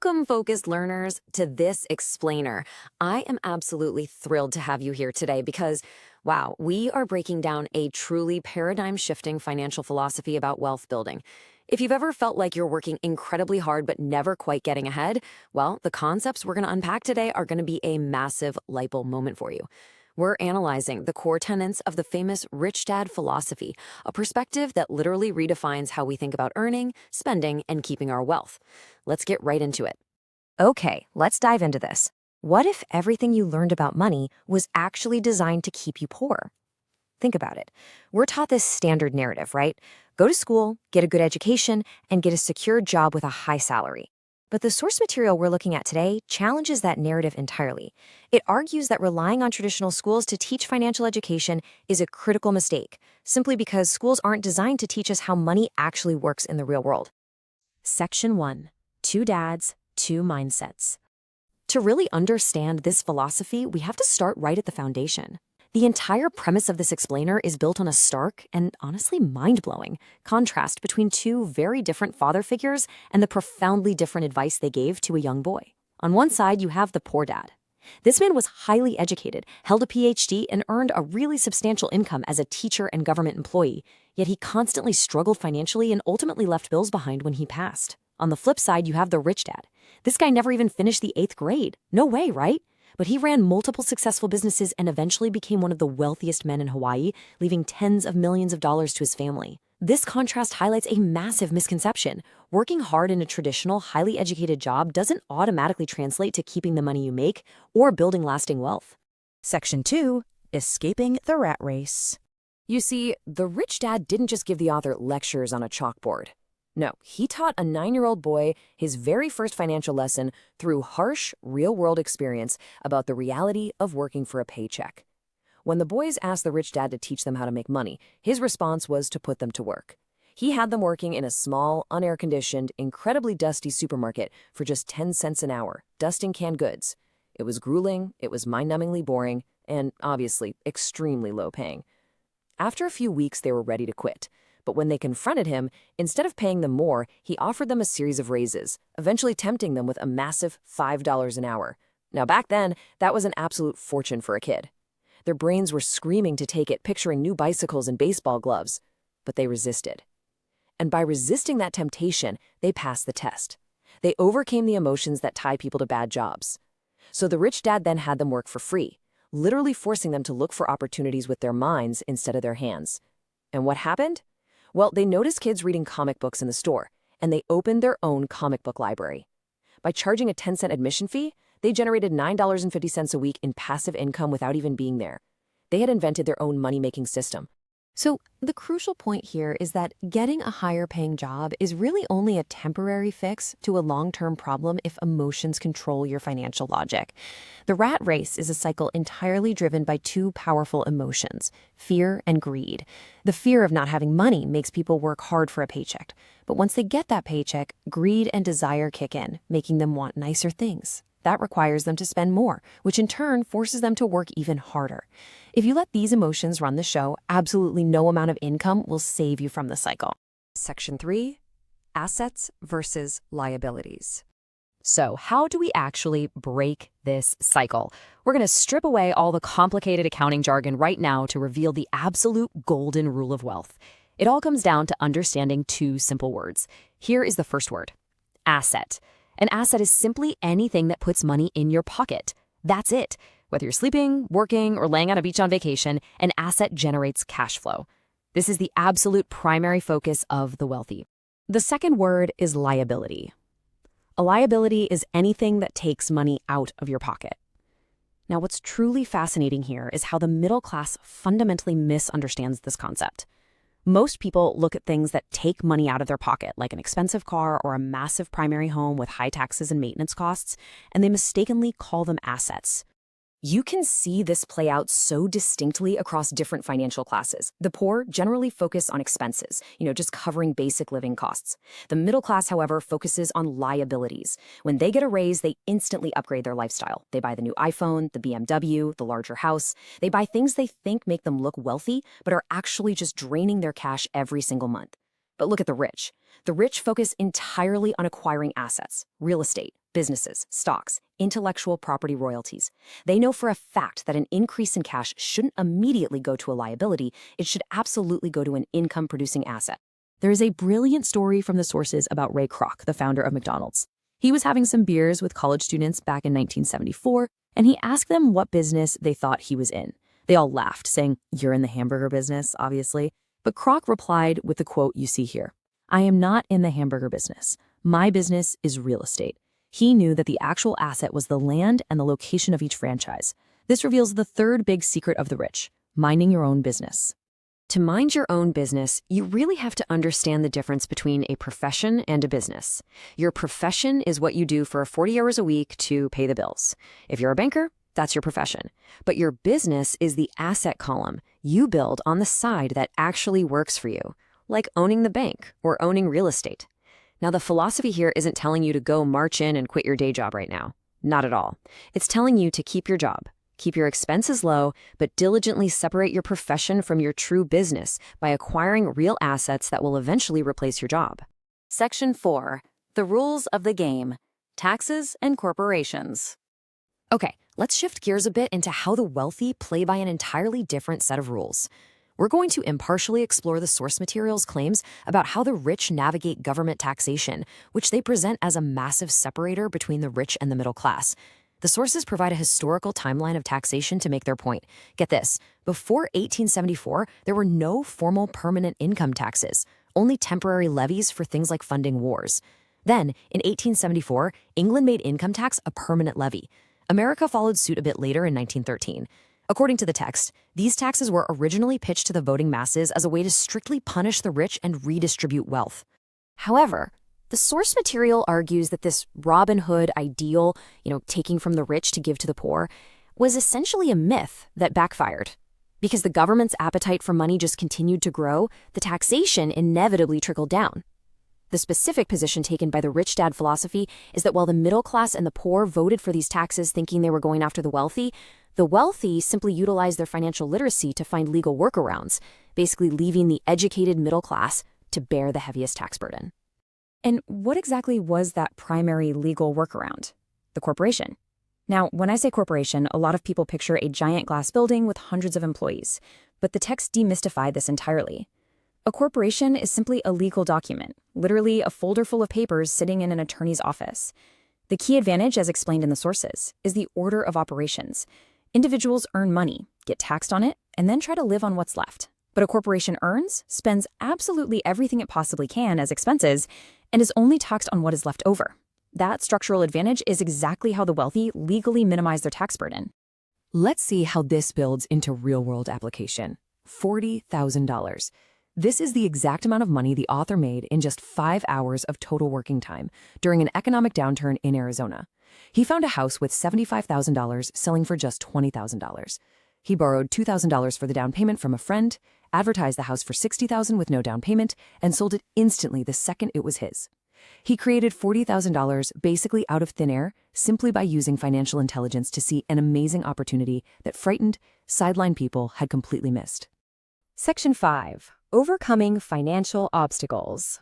Welcome, focused learners, to this explainer. I am absolutely thrilled to have you here today because, wow, we are breaking down a truly paradigm-shifting financial philosophy about wealth building. If you've ever felt like you're working incredibly hard but never quite getting ahead, well, the concepts we're going to unpack today are going to be a massive light bulb moment for you. We're analyzing the core tenets of the famous rich dad philosophy, a perspective that literally redefines how we think about earning, spending, and keeping our wealth. Let's get right into it. Okay, let's dive into this. What if everything you learned about money was actually designed to keep you poor? Think about it. We're taught this standard narrative, right? Go to school, get a good education, and get a secure job with a high salary. But the source material we're looking at today challenges that narrative entirely. It argues that relying on traditional schools to teach financial education is a critical mistake, simply because schools aren't designed to teach us how money actually works in the real world. Section 1. Two dads, two mindsets. To really understand this philosophy, we have to start right at the foundation. The entire premise of this explainer is built on a stark and honestly mind-blowing contrast between two very different father figures and the profoundly different advice they gave to a young boy. On one side, you have the poor dad. This man was highly educated, held a PhD, and earned a really substantial income as a teacher and government employee, yet he constantly struggled financially and ultimately left bills behind when he passed. On the flip side, you have the rich dad. This guy never even finished the 8th grade. No way, right? But he ran multiple successful businesses and eventually became one of the wealthiest men in Hawaii, leaving tens of millions of dollars to his family. This contrast highlights a massive misconception. Working hard in a traditional, highly educated job doesn't automatically translate to keeping the money you make or building lasting wealth. Section 2. Escaping the Rat Race. You see, the rich dad didn't just give the author lectures on a chalkboard. No, he taught a 9-year-old boy his very first financial lesson through harsh, real-world experience about the reality of working for a paycheck. When the boys asked the rich dad to teach them how to make money, his response was to put them to work. He had them working in a small, unair-conditioned, incredibly dusty supermarket for just 10 cents an hour, dusting canned goods. It was grueling, it was mind-numbingly boring, and obviously extremely low-paying. After a few weeks, they were ready to quit. But when they confronted him, instead of paying them more, he offered them a series of raises, eventually tempting them with a massive $5 an hour. Now, back then, that was an absolute fortune for a kid. Their brains were screaming to take it, picturing new bicycles and baseball gloves. But they resisted. And by resisting that temptation, they passed the test. They overcame the emotions that tie people to bad jobs. So the rich dad then had them work for free, literally forcing them to look for opportunities with their minds instead of their hands. And what happened? Well, they noticed kids reading comic books in the store, and they opened their own comic book library. By charging a 10-cent admission fee, they generated $9.50 a week in passive income without even being there. They had invented their own money-making system. So the crucial point here is that getting a higher paying job is really only a temporary fix to a long-term problem if emotions control your financial logic. The rat race is a cycle entirely driven by two powerful emotions, fear and greed. The fear of not having money makes people work hard for a paycheck. But once they get that paycheck, greed and desire kick in, making them want nicer things. That requires them to spend more, which in turn forces them to work even harder. If you let these emotions run the show, absolutely no amount of income will save you from the cycle. Section 3. Assets versus liabilities. So how do we actually break this cycle? We're going to strip away all the complicated accounting jargon right now to reveal the absolute golden rule of wealth. It all comes down to understanding two simple words. Here is the first word: asset. An asset is simply anything that puts money in your pocket. That's it. Whether you're sleeping, working, or laying on a beach on vacation, an asset generates cash flow. This is the absolute primary focus of the wealthy. The second word is liability. A liability is anything that takes money out of your pocket. Now, what's truly fascinating here is how the middle class fundamentally misunderstands this concept. Most people look at things that take money out of their pocket, like an expensive car or a massive primary home with high taxes and maintenance costs, and they mistakenly call them assets. You can see this play out so distinctly across different financial classes. The poor generally focus on expenses, just covering basic living costs. The middle class, however, focuses on liabilities. When they get a raise, they instantly upgrade their lifestyle. They buy the new iPhone, the BMW, the larger house. They buy things they think make them look wealthy, but are actually just draining their cash every single month. But look at the rich. The rich focus entirely on acquiring assets, real estate, businesses, stocks, intellectual property royalties. They know for a fact that an increase in cash shouldn't immediately go to a liability, it should absolutely go to an income-producing asset. There is a brilliant story from the sources about Ray Kroc, the founder of McDonald's. He was having some beers with college students back in 1974, and he asked them what business they thought he was in. They all laughed, saying, "You're in the hamburger business, obviously." But Kroc replied with the quote you see here, "I am not in the hamburger business. My business is real estate." He knew that the actual asset was the land and the location of each franchise. This reveals the third big secret of the rich, minding your own business. To mind your own business, you really have to understand the difference between a profession and a business. Your profession is what you do for 40 hours a week to pay the bills. If you're a banker, that's your profession. But your business is the asset column you build on the side that actually works for you, like owning the bank or owning real estate. Now, the philosophy here isn't telling you to go march in and quit your day job right now. Not at all. It's telling you to keep your job, keep your expenses low, but diligently separate your profession from your true business by acquiring real assets that will eventually replace your job. Section 4. The rules of the game. Taxes and corporations. Okay, let's shift gears a bit into how the wealthy play by an entirely different set of rules. We're going to impartially explore the source material's claims about how the rich navigate government taxation, which they present as a massive separator between the rich and the middle class. The sources provide a historical timeline of taxation to make their point. Get this, before 1874, there were no formal permanent income taxes, only temporary levies for things like funding wars. Then, in 1874, England made income tax a permanent levy. America followed suit a bit later in 1913. According to the text, these taxes were originally pitched to the voting masses as a way to strictly punish the rich and redistribute wealth. However, the source material argues that this Robin Hood ideal, taking from the rich to give to the poor, was essentially a myth that backfired. Because the government's appetite for money just continued to grow, the taxation inevitably trickled down. The specific position taken by the rich dad philosophy is that while the middle class and the poor voted for these taxes thinking they were going after the wealthy simply utilized their financial literacy to find legal workarounds, basically leaving the educated middle class to bear the heaviest tax burden. And what exactly was that primary legal workaround? The corporation. Now, when I say corporation, a lot of people picture a giant glass building with hundreds of employees, but the text demystified this entirely. A corporation is simply a legal document, literally a folder full of papers sitting in an attorney's office. The key advantage, as explained in the sources, is the order of operations. Individuals earn money, get taxed on it, and then try to live on what's left. But a corporation earns, spends absolutely everything it possibly can as expenses, and is only taxed on what is left over. That structural advantage is exactly how the wealthy legally minimize their tax burden. Let's see how this builds into real-world application. $40,000. This is the exact amount of money the author made in just 5 hours of total working time during an economic downturn in Arizona. He found a house with $75,000 selling for just $20,000. He borrowed $2,000 for the down payment from a friend, advertised the house for $60,000 with no down payment, and sold it instantly the second it was his. He created $40,000 basically out of thin air simply by using financial intelligence to see an amazing opportunity that frightened, sidelined people had completely missed. Section 5. Overcoming financial obstacles.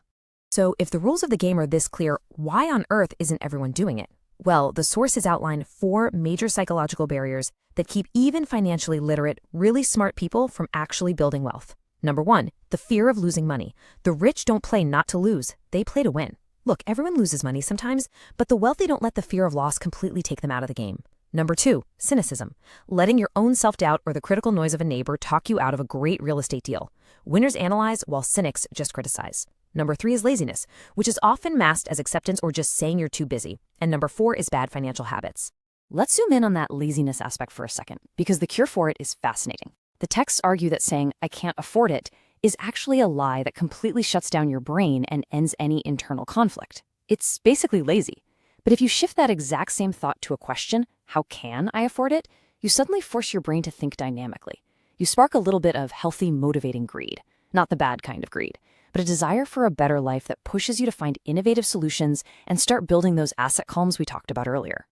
So if the rules of the game are this clear, why on earth isn't everyone doing it? Well, the sources outline 4 major psychological barriers that keep even financially literate, really smart people from actually building wealth. Number 1, the fear of losing money. The rich don't play not to lose, they play to win. Look, everyone loses money sometimes, but the wealthy don't let the fear of loss completely take them out of the game. Number 2, cynicism. Letting your own self-doubt or the critical noise of a neighbor talk you out of a great real estate deal. Winners analyze while cynics just criticize. Number 3 is laziness, which is often masked as acceptance or just saying you're too busy. And number 4 is bad financial habits. Let's zoom in on that laziness aspect for a second, because the cure for it is fascinating. The texts argue that saying, "I can't afford it," is actually a lie that completely shuts down your brain and ends any internal conflict. It's basically lazy. But if you shift that exact same thought to a question, "How can I afford it?" you suddenly force your brain to think dynamically. You spark a little bit of healthy, motivating greed. Not the bad kind of greed, but a desire for a better life that pushes you to find innovative solutions and start building those asset columns we talked about earlier.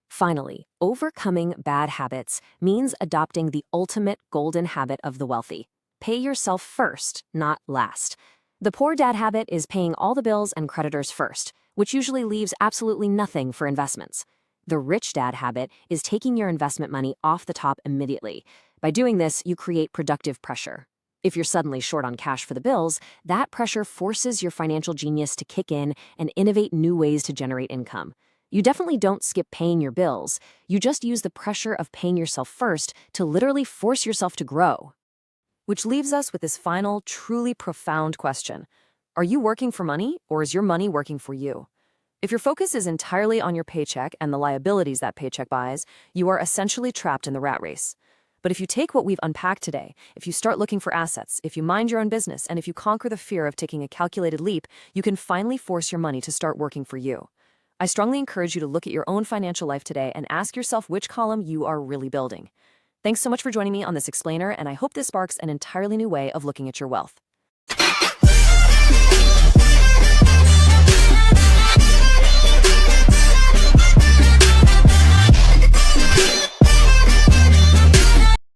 Finally, overcoming bad habits means adopting the ultimate golden habit of the wealthy. Pay yourself first, not last. The poor dad habit is paying all the bills and creditors first, which usually leaves absolutely nothing for investments. The rich dad habit is taking your investment money off the top immediately. By doing this, you create productive pressure. If you're suddenly short on cash for the bills, that pressure forces your financial genius to kick in and innovate new ways to generate income. You definitely don't skip paying your bills. You just use the pressure of paying yourself first to literally force yourself to grow. Which leaves us with this final, truly profound question. Are you working for money, or is your money working for you? If your focus is entirely on your paycheck and the liabilities that paycheck buys, you are essentially trapped in the rat race. But if you take what we've unpacked today, if you start looking for assets, if you mind your own business, and if you conquer the fear of taking a calculated leap, you can finally force your money to start working for you. I strongly encourage you to look at your own financial life today and ask yourself which column you are really building. Thanks so much for joining me on this explainer, and I hope this sparks an entirely new way of looking at your wealth.